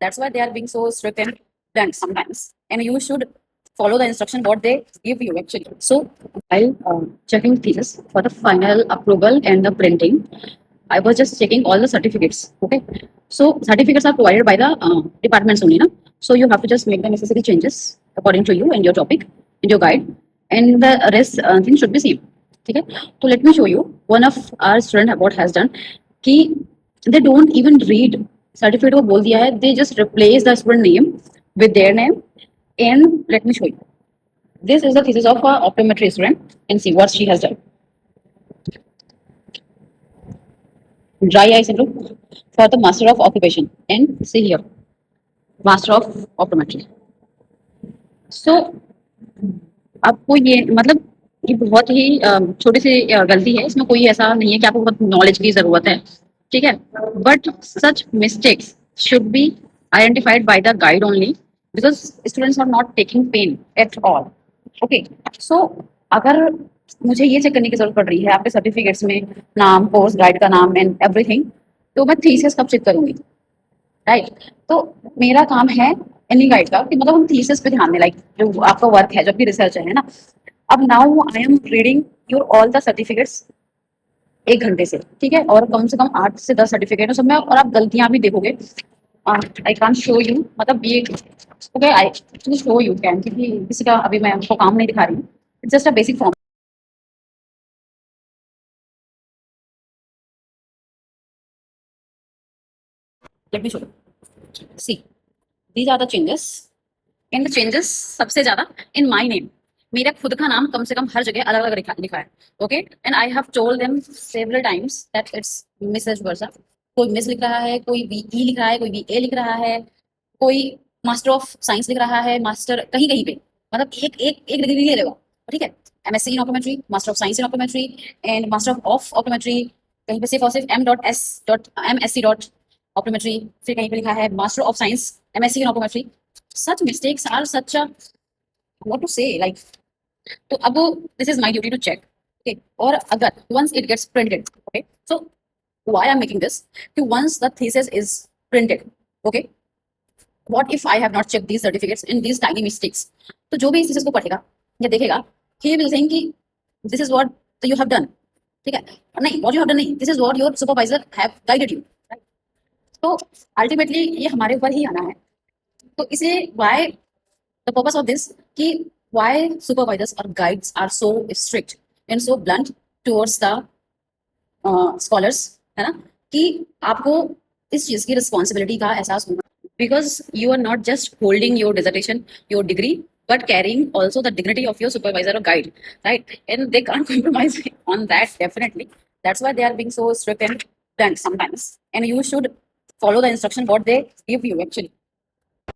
That's why they are being so strict and blunt sometimes. And you should follow the instruction what they give you actually. So while checking thesis for the final approval and the printing, I was just checking all the certificates. Okay, so certificates are provided by the departments only, na? So you have to just make the necessary changes according to you and your topic and your guide, and the rest things should be same. Okay, so let me show you one of our student what has done. कि they don't even read certificate को बोल दिया है, they just replace the student name with their name. And let me show you. This is the thesis of a optometry student, and see what she has done. Dry eye syndrome for the master of occupation, and see here, master of optometry. So आपको ये मतलब ये बहुत ही छोटी सी गलती है, इसमें कोई ऐसा नहीं है कि आपको बहुत नॉलेज की जरूरत है, ठीक है, but such mistakes should be identified by the guide only, because students are not taking pain at all. Okay, so अगर मुझे ये चेक करने की जरूरत पड़ रही है आपके सर्टिफिकेट्स में नाम, कोर्स गाइड का नाम एंड एवरीथिंग, तो मैं थीसिस कब चेक करूंगी, राइट? तो मेरा काम है एनी गाइड का कि मतलब हम थीसिस पे ध्यान दें, लाइक जो आपका वर्क है, जब भी रिसर्च है ना. अब now I am reading your all the certificates 1 घंटे से, ठीक है, और कम से कम 8 से 10 सर्टिफिकेट है सब में, और आप गलतियां भी देखोगे. आई कांट शो यू, मतलब ये okay, I actually show you can, क्योंकि किसी का अभी मैं आपको काम नहीं दिखा रही हूँ, it's just a basic form. Let me show you. See, these are the changes, and the changes सबसे ज्यादा in my name. मेरा खुद का नाम कम से कम हर जगह अलग अलग लिखा है. Okay, and I have told them several times that it's vice versa. कोई मिस लिख रहा है, कोई वी लिख रहा है, कोई वी लिख रहा है, कोई मास्टर ऑफ साइंस लिख रहा है, मास्टर कहीं कहीं पे, मतलब एक एक एक डिग्री ले लेगा, ठीक है. MSc in optometry, master of science in optometry, and master of optometry. कहीं पे सिर्फ और सिर्फ M.S.MSc ऑप्टोमेट्री, फिर कहीं पे लिखा है master of science MSc in optometry. Such mistakes are such a, what to say, like, तो अब this is my duty to check. Okay, और अगर once it gets printed, okay, so why I'm making this, कि once the thesis is printed, okay, what if I have not checked these certificates and these tiny mistakes, तो जो भी इस thesis को पढ़ेगा या देखेगा, he will think कि this is what you have done, ठीक है, नहीं, what you have done नहीं, this is what your supervisor have guided you, right? तो ultimately ये हमारे ऊपर ही आना है. तो इसलिए why the purpose of this, कि why supervisors or guides are so strict and so blunt towards the scholars, है ना, कि आपको इस चीज की रिस्पॉन्सिबिलिटी का एहसास होना, because you are not just holding your dissertation, your degree, but carrying also the dignity of your supervisor or guide, right? And they can't compromise on that, definitely. That's why they are being so strict and blunt sometimes, and you should follow the instruction what they give you actually.